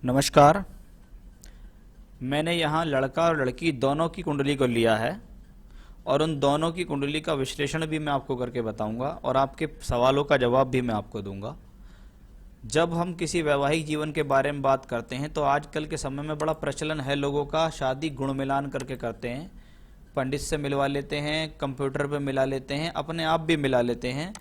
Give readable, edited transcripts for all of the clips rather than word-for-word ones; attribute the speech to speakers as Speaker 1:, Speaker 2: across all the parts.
Speaker 1: नमस्कार। मैंने यहाँ लड़का और लड़की दोनों की कुंडली को लिया है और उन दोनों की कुंडली का विश्लेषण भी मैं आपको करके बताऊंगा और आपके सवालों का जवाब भी मैं आपको दूंगा। जब हम किसी वैवाहिक जीवन के बारे में बात करते हैं तो आजकल के समय में बड़ा प्रचलन है लोगों का शादी गुण मिलान करके करते हैं। पंडित से मिलवा लेते हैं, कंप्यूटर पे मिला लेते हैं, अपने आप भी मिला लेते हैं।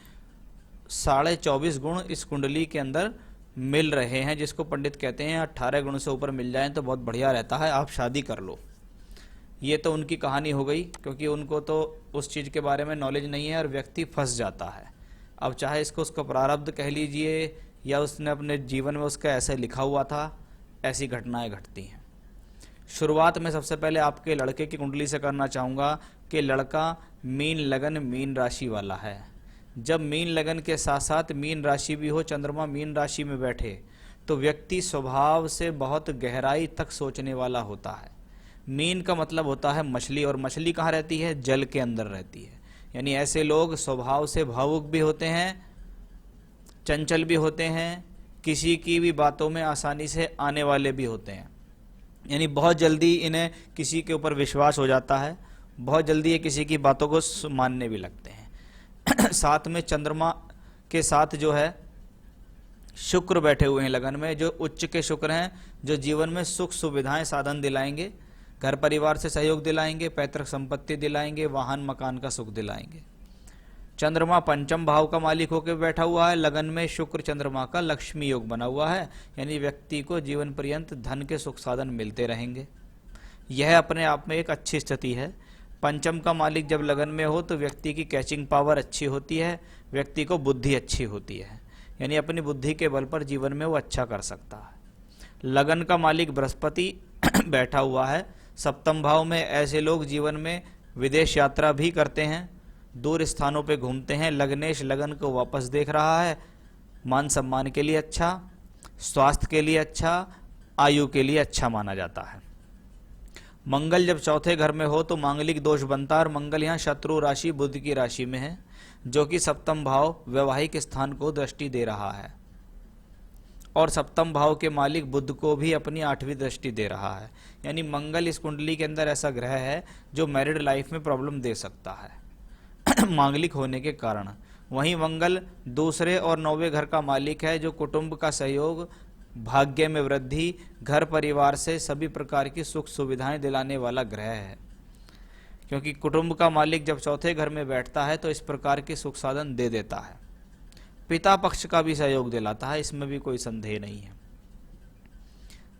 Speaker 1: 24.5 गुण इस कुंडली के अंदर मिल रहे हैं, जिसको पंडित कहते हैं 18 गुण से ऊपर मिल जाएं तो बहुत बढ़िया रहता है, आप शादी कर लो। ये तो उनकी कहानी हो गई, क्योंकि उनको तो उस चीज़ के बारे में नॉलेज नहीं है और व्यक्ति फंस जाता है। अब चाहे इसको उसका प्रारब्ध कह लीजिए या उसने अपने जीवन में उसका ऐसे लिखा हुआ था, ऐसी घटनाएं घटती हैं। शुरुआत में सबसे पहले आपके लड़के की कुंडली से करना चाहूँगा कि लड़का मीन लगन मीन राशि वाला है। जब मीन लगन के साथ साथ मीन राशि भी हो, चंद्रमा मीन राशि में बैठे, तो व्यक्ति स्वभाव से बहुत गहराई तक सोचने वाला होता है। मीन का मतलब होता है मछली, और मछली कहाँ रहती है? जल के अंदर रहती है। यानी ऐसे लोग स्वभाव से भावुक भी होते हैं, चंचल भी होते हैं, किसी की भी बातों में आसानी से आने वाले भी होते हैं। यानी बहुत जल्दी इन्हें किसी के ऊपर विश्वास हो जाता है, बहुत जल्दी ये किसी की बातों को मानने भी लगते हैं। साथ में चंद्रमा के साथ जो है शुक्र बैठे हुए हैं लगन में, जो उच्च के शुक्र हैं, जो जीवन में सुख सुविधाएं साधन दिलाएंगे, घर परिवार से सहयोग दिलाएंगे, पैतृक संपत्ति दिलाएंगे, वाहन मकान का सुख दिलाएंगे। चंद्रमा पंचम भाव का मालिक होकर बैठा हुआ है लगन में, शुक्र चंद्रमा का लक्ष्मी योग बना हुआ है, यानी व्यक्ति को जीवन पर्यंत धन के सुख साधन मिलते रहेंगे। यह अपने आप में एक अच्छी स्थिति है। पंचम का मालिक जब लगन में हो तो व्यक्ति की कैचिंग पावर अच्छी होती है, व्यक्ति को बुद्धि अच्छी होती है, यानी अपनी बुद्धि के बल पर जीवन में वो अच्छा कर सकता है। लगन का मालिक बृहस्पति बैठा हुआ है सप्तम भाव में। ऐसे लोग जीवन में विदेश यात्रा भी करते हैं, दूर स्थानों पे घूमते हैं। लग्नेश लगन को वापस देख रहा है, मान सम्मान के लिए अच्छा, स्वास्थ्य के लिए अच्छा, आयु के लिए अच्छा माना जाता है। मंगल जब चौथे घर में हो तो मांगलिक दोष बनता है, और मंगल यहाँ शत्रु राशि बुध की राशि में है, जो कि सप्तम भाव वैवाहिक स्थान को दृष्टि दे रहा है, और सप्तम भाव के मालिक बुध को भी अपनी 8वीं दृष्टि दे रहा है। यानी मंगल इस कुंडली के अंदर ऐसा ग्रह है जो मैरिड लाइफ में प्रॉब्लम दे सकता है मांगलिक होने के कारण। वहीं मंगल दूसरे और 9वें घर का मालिक है, जो कुटुंब का सहयोग, भाग्य में वृद्धि, घर परिवार से सभी प्रकार की सुख सुविधाएं दिलाने वाला ग्रह है। क्योंकि कुटुंब का मालिक जब चौथे घर में बैठता है तो इस प्रकार के सुख साधन दे देता है, पिता पक्ष का भी सहयोग दिलाता है, इसमें भी कोई संदेह नहीं है।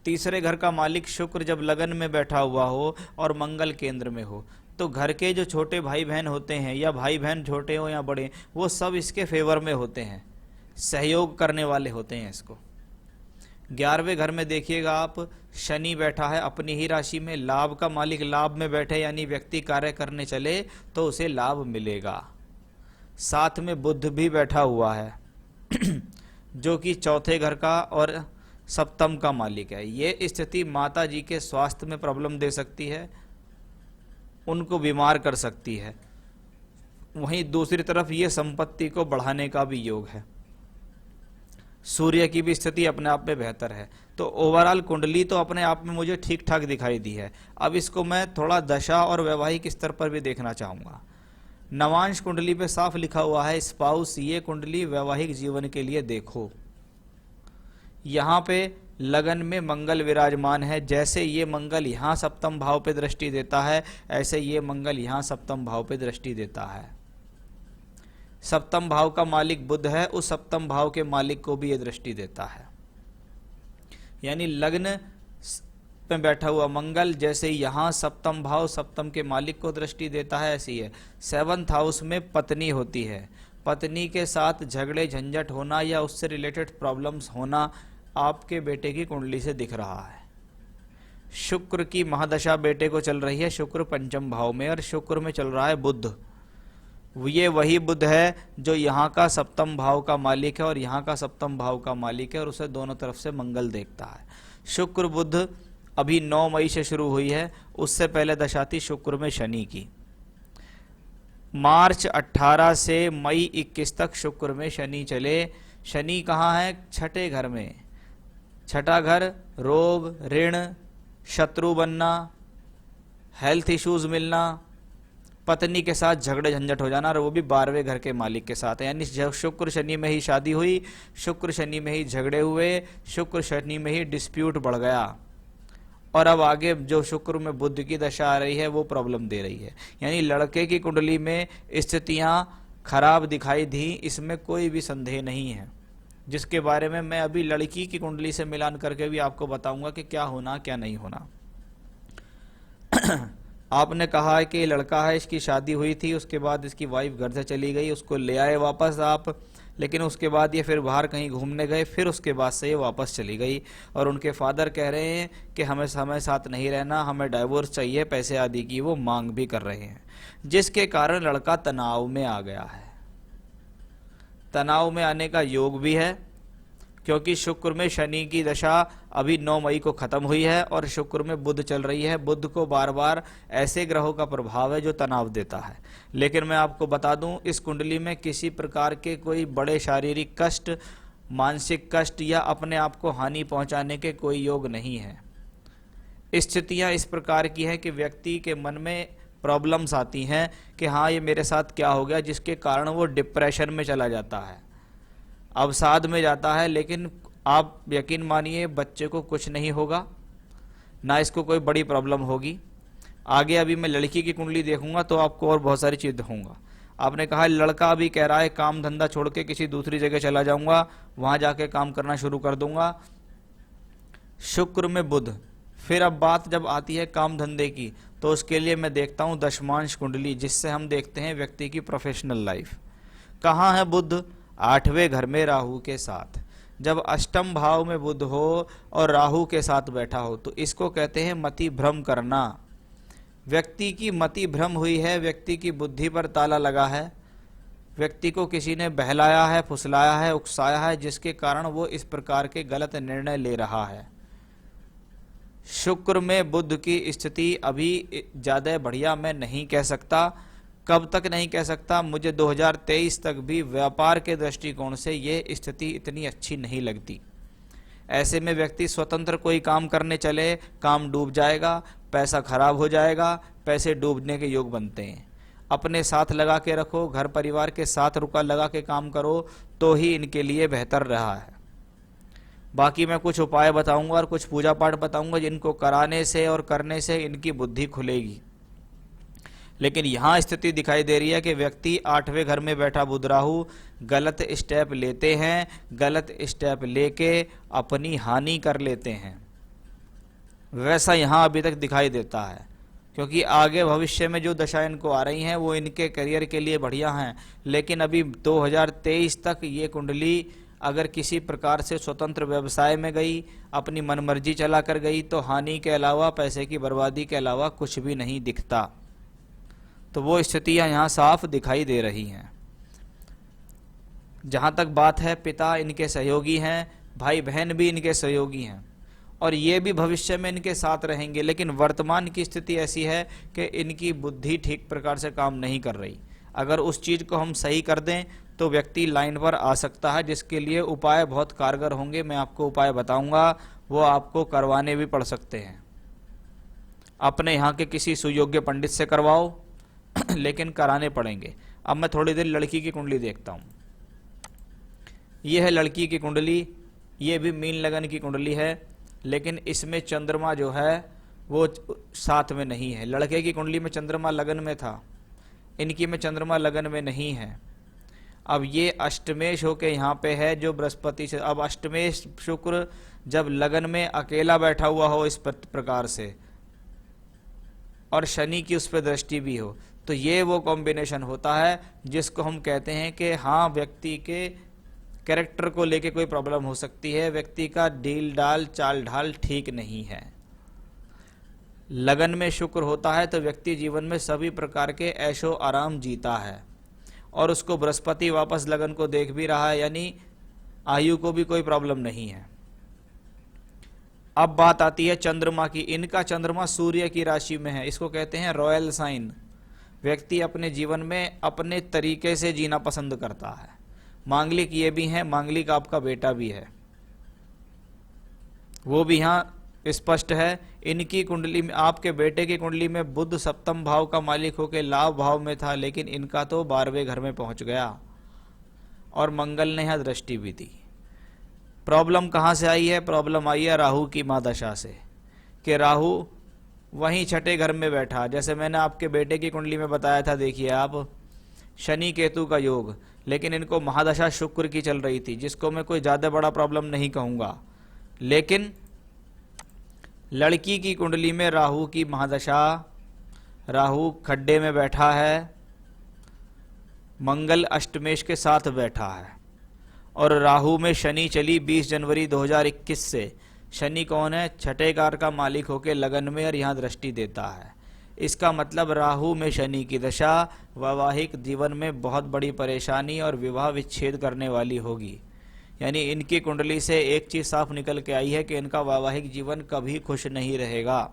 Speaker 1: तीसरे घर का मालिक शुक्र जब लगन में बैठा हुआ हो और मंगल केंद्र में हो, तो घर के जो छोटे भाई बहन होते हैं, या भाई बहन छोटे हो या बड़े, वो सब इसके फेवर में होते हैं, सहयोग करने वाले होते हैं इसको। 11वें घर में देखिएगा आप, शनि बैठा है अपनी ही राशि में, लाभ का मालिक लाभ में बैठे, यानी व्यक्ति कार्य करने चले तो उसे लाभ मिलेगा। साथ में बुध भी बैठा हुआ है जो कि चौथे घर का और सप्तम का मालिक है। ये स्थिति माता जी के स्वास्थ्य में प्रॉब्लम दे सकती है, उनको बीमार कर सकती है। वहीं दूसरी तरफ ये संपत्ति को बढ़ाने का भी योग है। सूर्य की भी स्थिति अपने आप में बेहतर है। तो ओवरऑल कुंडली तो अपने आप में मुझे ठीक ठाक दिखाई दी है। अब इसको मैं थोड़ा दशा और वैवाहिक स्तर पर भी देखना चाहूँगा। नवांश कुंडली पे साफ लिखा हुआ है स्पाउस, ये कुंडली वैवाहिक जीवन के लिए देखो। यहाँ पे लगन में मंगल विराजमान है, जैसे ये मंगल यहाँ सप्तम भाव पे दृष्टि देता है, ऐसे ये मंगल यहाँ सप्तम भाव पे दृष्टि देता है। सप्तम भाव का मालिक बुध है, उस सप्तम भाव के मालिक को भी ये दृष्टि देता है। यानी लग्न में बैठा हुआ मंगल जैसे यहाँ सप्तम भाव सप्तम के मालिक को दृष्टि देता है, ऐसी है। 7th हाउस में पत्नी होती है, पत्नी के साथ झगड़े झंझट होना या उससे रिलेटेड प्रॉब्लम्स होना आपके बेटे की कुंडली से दिख रहा है। शुक्र की महादशा बेटे को चल रही है, शुक्र पंचम भाव में, और शुक्र में चल रहा है बुध। ये वही बुध है जो यहाँ का सप्तम भाव का मालिक है और यहाँ का सप्तम भाव का मालिक है, और उसे दोनों तरफ से मंगल देखता है। शुक्र बुध अभी 9 मई से शुरू हुई है, उससे पहले दशा थी शुक्र में शनि की। मार्च 18 से मई 21 तक शुक्र में शनि चले। शनि कहाँ है? छठे घर में। छठा घर रोग, ऋण, शत्रु बनना, हेल्थ इश्यूज मिलना, पत्नी के साथ झगड़े झंझट हो जाना, और वो भी 12वें घर के मालिक के साथ है। यानी जब शुक्र शनि में ही शादी हुई, शुक्र शनि में ही झगड़े हुए, शुक्र शनि में ही डिस्प्यूट बढ़ गया, और अब आगे जो शुक्र में बुध की दशा आ रही है वो प्रॉब्लम दे रही है। यानी लड़के की कुंडली में स्थितियां खराब दिखाई दी, इसमें कोई भी संदेह नहीं है, जिसके बारे में मैं अभी लड़की की कुंडली से मिलान करके भी आपको बताऊंगा कि क्या होना क्या नहीं होना। आपने कहा है कि लड़का है, इसकी शादी हुई थी, उसके बाद इसकी वाइफ घर से चली गई, उसको ले आए वापस आप, लेकिन उसके बाद ये फिर बाहर कहीं घूमने गए, फिर उसके बाद से ये वापस चली गई, और उनके फादर कह रहे हैं कि हमें साथ नहीं रहना, हमें डाइवोर्स चाहिए, पैसे आदि की वो मांग भी कर रहे हैं, जिसके कारण लड़का तनाव में आ गया है। तनाव में आने का योग भी है, क्योंकि शुक्र में शनि की दशा अभी 9 मई को खत्म हुई है, और शुक्र में बुध चल रही है। बुध को बार बार ऐसे ग्रहों का प्रभाव है जो तनाव देता है। लेकिन मैं आपको बता दूं, इस कुंडली में किसी प्रकार के कोई बड़े शारीरिक कष्ट, मानसिक कष्ट या अपने आप को हानि पहुंचाने के कोई योग नहीं है। स्थितियां इस प्रकार की हैं कि व्यक्ति के मन में प्रॉब्लम्स आती हैं कि हाँ ये मेरे साथ क्या हो गया, जिसके कारण वो डिप्रेशन में चला जाता है, अवसाद में जाता है। लेकिन आप यकीन मानिए बच्चे को कुछ नहीं होगा, ना इसको कोई बड़ी प्रॉब्लम होगी। आगे अभी मैं लड़की की कुंडली देखूंगा तो आपको और बहुत सारी चीज़ दिखाऊंगा। आपने कहा लड़का अभी कह रहा है काम धंधा छोड़ के किसी दूसरी जगह चला जाऊंगा, वहां जाके काम करना शुरू कर दूंगा। शुक्र में बुध, फिर अब बात जब आती है काम धंधे की, तो उसके लिए मैं देखता हूं दशमांश कुंडली, जिससे हम देखते हैं व्यक्ति की प्रोफेशनल लाइफ। कहाँ है बुध? 8वें घर में राहु के साथ। जब अष्टम भाव में बुध हो और राहु के साथ बैठा हो तो इसको कहते हैं मति भ्रम करना। व्यक्ति की मति भ्रम हुई है, व्यक्ति की बुद्धि पर ताला लगा है, व्यक्ति को किसी ने बहलाया है, फुसलाया है, उकसाया है, जिसके कारण वो इस प्रकार के गलत निर्णय ले रहा है। शुक्र में बुध की स्थिति अभी ज़्यादा बढ़िया मैं नहीं कह सकता। कब तक नहीं कह सकता? मुझे 2023 तक भी व्यापार के दृष्टिकोण से ये स्थिति इतनी अच्छी नहीं लगती। ऐसे में व्यक्ति स्वतंत्र कोई काम करने चले, काम डूब जाएगा, पैसा खराब हो जाएगा, पैसे डूबने के योग बनते हैं। अपने साथ लगा के रखो, घर परिवार के साथ रुका लगा के काम करो तो ही इनके लिए बेहतर रहा है। बाकी मैं कुछ उपाय बताऊंगा और कुछ पूजा पाठ बताऊंगा जिनको कराने से और करने से इनकी बुद्धि खुलेगी। लेकिन यहाँ स्थिति दिखाई दे रही है कि व्यक्ति 8वें घर में बैठा बुध राहु गलत स्टेप लेते हैं, गलत स्टेप लेके अपनी हानि कर लेते हैं। वैसा यहाँ अभी तक दिखाई देता है, क्योंकि आगे भविष्य में जो दशा इनको आ रही हैं वो इनके करियर के लिए बढ़िया हैं। लेकिन अभी 2023 तक ये कुंडली अगर किसी प्रकार से स्वतंत्र व्यवसाय में गई, अपनी मनमर्जी चला कर गई, तो हानि के अलावा, पैसे की बर्बादी के अलावा कुछ भी नहीं दिखता। तो वो स्थितियां यहाँ साफ दिखाई दे रही हैं। जहाँ तक बात है, पिता इनके सहयोगी हैं, भाई बहन भी इनके सहयोगी हैं, और ये भी भविष्य में इनके साथ रहेंगे। लेकिन वर्तमान की स्थिति ऐसी है कि इनकी बुद्धि ठीक प्रकार से काम नहीं कर रही। अगर उस चीज़ को हम सही कर दें तो व्यक्ति लाइन पर आ सकता है, जिसके लिए उपाय बहुत कारगर होंगे। मैं आपको उपाय बताऊंगा, वो आपको करवाने भी पड़ सकते हैं। अपने यहाँ के किसी सुयोग्य पंडित से करवाओ, लेकिन कराने पड़ेंगे। अब मैं थोड़ी देर लड़की की कुंडली देखता हूँ। ये है लड़की की कुंडली, ये भी मीन लगन की कुंडली है, लेकिन इसमें चंद्रमा जो है वो साथ में नहीं है। लड़के की कुंडली में चंद्रमा लगन में था, इनकी में चंद्रमा लगन में नहीं है। अब ये अष्टमेश होके यहाँ पे है जो बृहस्पति से, अब अष्टमेश शुक्र जब लगन में अकेला बैठा हुआ हो इस प्रकार से, और शनि की उस पर दृष्टि भी हो, तो ये वो कॉम्बिनेशन होता है जिसको हम कहते हैं कि हाँ, व्यक्ति के कैरेक्टर को लेके कोई प्रॉब्लम हो सकती है, व्यक्ति का डील डाल चाल ढाल ठीक नहीं है। लगन में शुक्र होता है तो व्यक्ति जीवन में सभी प्रकार के ऐशो आराम जीता है, और उसको बृहस्पति वापस लगन को देख भी रहा है, यानी आयु को भी कोई प्रॉब्लम नहीं है। अब बात आती है चंद्रमा की। इनका चंद्रमा सूर्य की राशि में है, इसको कहते हैं रॉयल साइन। व्यक्ति अपने जीवन में अपने तरीके से जीना पसंद करता है। मांगलिक ये भी हैं, मांगलिक आपका बेटा भी है। वो भी यहाँ स्पष्ट है। इनकी कुंडली में, आपके बेटे की कुंडली में बुध सप्तम भाव का मालिक होकर लाभ भाव में था, लेकिन इनका तो 12वें घर में पहुंच गया और मंगल ने यहाँ दृष्टि भी दी। प्रॉब्लम कहाँ से आई है? प्रॉब्लम आई है राहु की महादशा से, कि राहु वहीं छठे घर में बैठा। जैसे मैंने आपके बेटे की कुंडली में बताया था, देखिए आप, शनि केतु का योग, लेकिन इनको महादशा शुक्र की चल रही थी, जिसको मैं कोई ज़्यादा बड़ा प्रॉब्लम नहीं कहूँगा। लेकिन लड़की की कुंडली में राहु की महादशा, राहु खड्डे में बैठा है, मंगल अष्टमेश के साथ बैठा है, और राहु में शनि चली 20 जनवरी 2021 से। शनि कौन है? छठे घर का मालिक होकर लगन में और यहाँ दृष्टि देता है। इसका मतलब राहु में शनि की दशा वैवाहिक जीवन में बहुत बड़ी परेशानी और विवाह विच्छेद करने वाली होगी। यानी इनकी कुंडली से एक चीज़ साफ निकल के आई है कि इनका वैवाहिक जीवन कभी खुश नहीं रहेगा।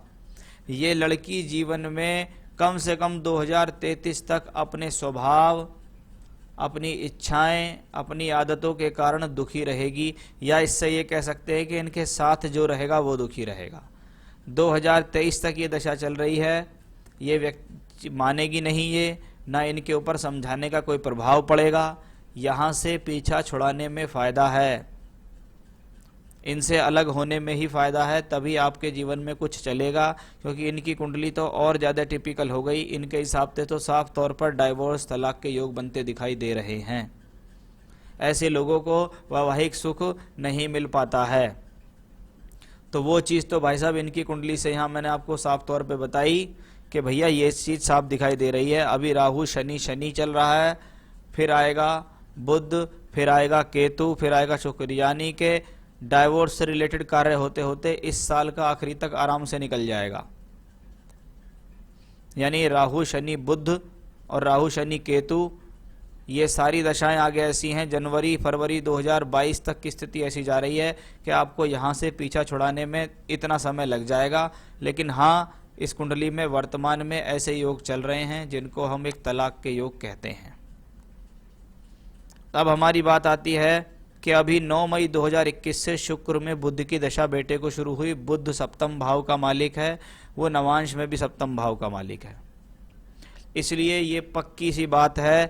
Speaker 1: ये लड़की जीवन में कम से कम 2033 तक अपने स्वभाव, अपनी इच्छाएं, अपनी आदतों के कारण दुखी रहेगी, या इससे ये कह सकते हैं कि इनके साथ जो रहेगा वो दुखी रहेगा। 2023 तक ये दशा चल रही है, ये व्यक्ति मानेगी नहीं, ये ना इनके ऊपर समझाने का कोई प्रभाव पड़ेगा। यहाँ से पीछा छुड़ाने में फ़ायदा है, इनसे अलग होने में ही फ़ायदा है, तभी आपके जीवन में कुछ चलेगा। क्योंकि इनकी कुंडली तो और ज़्यादा टिपिकल हो गई। इनके हिसाब से तो साफ तौर पर डाइवोर्स, तलाक के योग बनते दिखाई दे रहे हैं। ऐसे लोगों को वैवाहिक सुख नहीं मिल पाता है। तो वो चीज़ तो भाई साहब इनकी कुंडली से यहाँ मैंने आपको साफ तौर पे बताई कि भैया ये चीज़ साफ दिखाई दे रही है। अभी राहु शनि चल रहा है, फिर आएगा बुध, फिर आएगा केतु, फिर आएगा शुक्र, यानी कि डाइवोर्स से रिलेटेड कार्य होते होते इस साल का आखिरी तक आराम से निकल जाएगा। यानी राहु शनि बुध और राहु शनि केतु, ये सारी दशाएं आगे ऐसी हैं। जनवरी फरवरी 2022 तक की स्थिति ऐसी जा रही है कि आपको यहाँ से पीछा छुड़ाने में इतना समय लग जाएगा। लेकिन हाँ, इस कुंडली में वर्तमान में ऐसे योग चल रहे हैं जिनको हम एक तलाक के योग कहते हैं। तब हमारी बात आती है कि अभी 9 मई 2021 से शुक्र में बुध की दशा बेटे को शुरू हुई। बुध सप्तम भाव का मालिक है, वो नवांश में भी सप्तम भाव का मालिक है। इसलिए ये पक्की सी बात है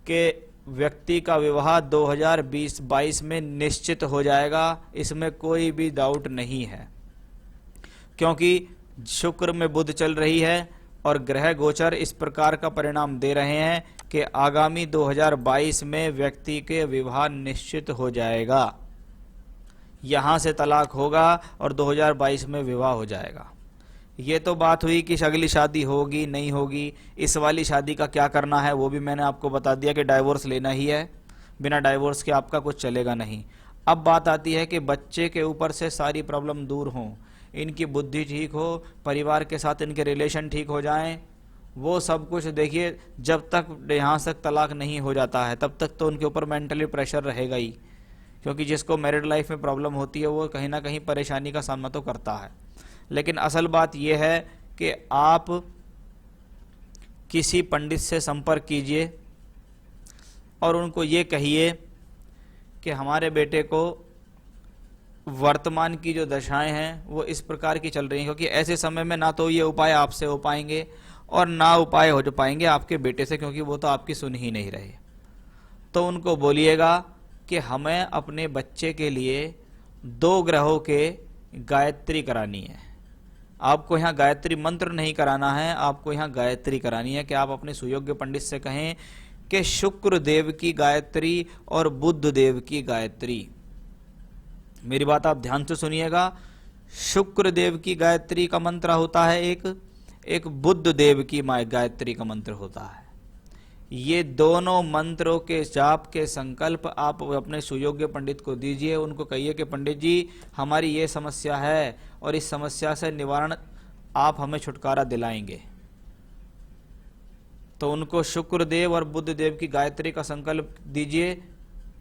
Speaker 1: कि व्यक्ति का विवाह 2022 में निश्चित हो जाएगा, इसमें कोई भी डाउट नहीं है। क्योंकि शुक्र में बुध चल रही है और ग्रह गोचर इस प्रकार का परिणाम दे रहे हैं कि आगामी 2022 में व्यक्ति के विवाह निश्चित हो जाएगा। यहाँ से तलाक होगा और 2022 में विवाह हो जाएगा। ये तो बात हुई कि अगली शादी होगी नहीं होगी। इस वाली शादी का क्या करना है वो भी मैंने आपको बता दिया कि डाइवोर्स लेना ही है, बिना डाइवोर्स के आपका कुछ चलेगा नहीं। अब बात आती है कि बच्चे के ऊपर से सारी प्रॉब्लम दूर हों, इनकी बुद्धि ठीक हो, परिवार के साथ इनके रिलेशन ठीक हो जाएं, वो सब कुछ। देखिए, जब तक यहाँ से तलाक नहीं हो जाता है तब तक तो उनके ऊपर मेंटली प्रेशर रहेगा ही, क्योंकि जिसको मैरिड लाइफ में प्रॉब्लम होती है वो कहीं ना कहीं परेशानी का सामना तो करता है। लेकिन असल बात यह है कि आप किसी पंडित से संपर्क कीजिए और उनको ये कहिए कि हमारे बेटे को वर्तमान की जो दशाएं हैं वो इस प्रकार की चल रही हैं, क्योंकि ऐसे समय में ना तो ये उपाय आपसे हो पाएंगे और ना उपाय हो पाएंगे आपके बेटे से, क्योंकि वो तो आपकी सुन ही नहीं रहे। तो उनको बोलिएगा कि हमें अपने बच्चे के लिए 2 ग्रहों के गायत्री करानी है। आपको यहाँ गायत्री मंत्र नहीं कराना है, आपको यहाँ गायत्री करानी है कि आप अपने सुयोग्य पंडित से कहें कि शुक्र देव की गायत्री और बुध देव की गायत्री। मेरी बात आप ध्यान से सुनिएगा। शुक्र देव की गायत्री का मंत्र होता है एक बुध देव की गायत्री का मंत्र होता है। ये दोनों मंत्रों के जाप के संकल्प आप अपने सुयोग्य पंडित को दीजिए। उनको कहिए कि पंडित जी, हमारी ये समस्या है और इस समस्या से निवारण आप हमें छुटकारा दिलाएंगे। तो उनको शुक्र देव और बुध देव की गायत्री का संकल्प दीजिए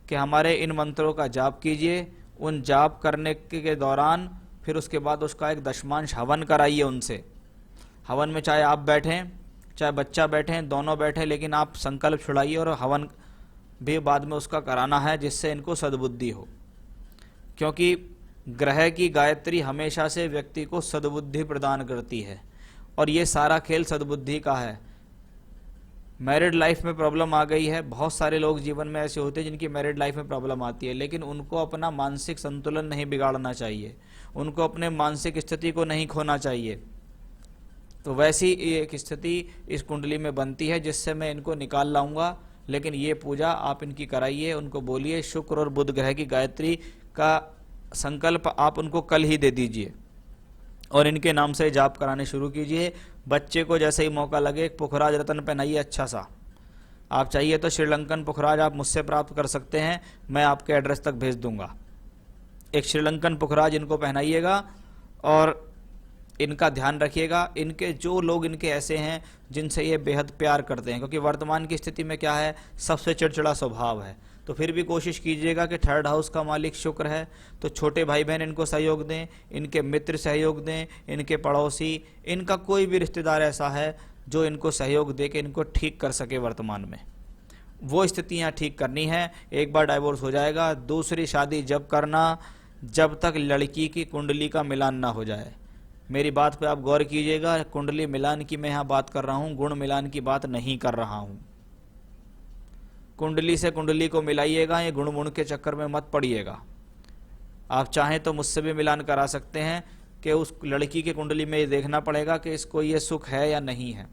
Speaker 1: कि हमारे इन मंत्रों का जाप कीजिए। उन जाप करने के दौरान फिर उसके बाद उसका एक दशमांश हवन कराइए उनसे। हवन में चाहे आप बैठें चाहे बच्चा बैठें, दोनों बैठें, लेकिन आप संकल्प छुड़ाइए और हवन भी बाद में उसका कराना है, जिससे इनको सद्बुद्धि हो। क्योंकि ग्रह की गायत्री हमेशा से व्यक्ति को सद्बुद्धि प्रदान करती है, और ये सारा खेल सद्बुद्धि का है। मैरिड लाइफ में प्रॉब्लम आ गई है, बहुत सारे लोग जीवन में ऐसे होते हैं जिनकी मैरिड लाइफ में प्रॉब्लम आती है, लेकिन उनको अपना मानसिक संतुलन नहीं बिगाड़ना चाहिए, उनको अपने मानसिक स्थिति को नहीं खोना चाहिए। तो वैसी एक स्थिति इस कुंडली में बनती है जिससे मैं इनको निकाल लाऊंगा। लेकिन ये पूजा आप इनकी कराइए, उनको बोलिए शुक्र और बुध ग्रह की गायत्री का संकल्प आप उनको कल ही दे दीजिए और इनके नाम से जाप कराने शुरू कीजिए। बच्चे को जैसे ही मौका लगे पुखराज रत्न पहनाइए अच्छा सा। आप चाहिए तो श्रीलंकन पुखराज आप मुझसे प्राप्त कर सकते हैं, मैं आपके एड्रेस तक भेज दूंगा। एक श्रीलंकन पुखराज इनको पहनाइएगा और इनका ध्यान रखिएगा। इनके जो लोग इनके ऐसे हैं जिनसे ये बेहद प्यार करते हैं, क्योंकि वर्तमान की स्थिति में क्या है, सबसे चिड़चिड़ा स्वभाव है, तो फिर भी कोशिश कीजिएगा कि थर्ड हाउस का मालिक शुक्र है, तो छोटे भाई बहन इनको सहयोग दें, इनके मित्र सहयोग दें, इनके पड़ोसी, इनका कोई भी रिश्तेदार ऐसा है जो इनको सहयोग दे के इनको ठीक कर सके। वर्तमान में वो स्थितियाँ ठीक करनी है। एक बार डाइवोर्स हो जाएगा, दूसरी शादी जब करना जब तक लड़की की कुंडली का मिलान ना हो जाए। मेरी बात पे आप गौर कीजिएगा, कुंडली मिलान की मैं यहाँ बात कर रहा हूँ, गुण मिलान की बात नहीं कर रहा हूँ। कुंडली से कुंडली को मिलाइएगा, ये गुण गुण के चक्कर में मत पड़िएगा। आप चाहें तो मुझसे भी मिलान करा सकते हैं कि उस लड़की की कुंडली में ये देखना पड़ेगा कि इसको ये सुख है या नहीं है,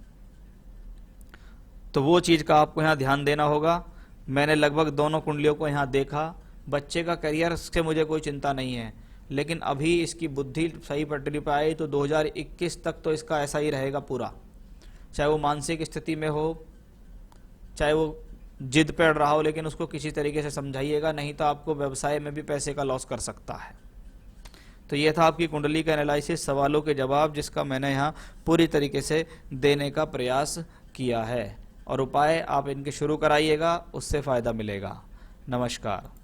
Speaker 1: तो वो चीज़ का आपको यहाँ ध्यान देना होगा। मैंने लगभग दोनों कुंडलियों को यहाँ देखा। बच्चे का करियर से मुझे कोई चिंता नहीं है, लेकिन अभी इसकी बुद्धि सही पटरी पर आई तो 2021 तक तो इसका ऐसा ही रहेगा पूरा, चाहे वो मानसिक स्थिति में हो, चाहे वो जिद पे अड़ रहा हो, लेकिन उसको किसी तरीके से समझाइएगा, नहीं तो आपको व्यवसाय में भी पैसे का लॉस कर सकता है। तो ये था आपकी कुंडली का एनालिसिस, सवालों के जवाब जिसका मैंने यहाँ पूरी तरीके से देने का प्रयास किया है, और उपाय आप इनके शुरू कराइएगा, उससे फ़ायदा मिलेगा। नमस्कार।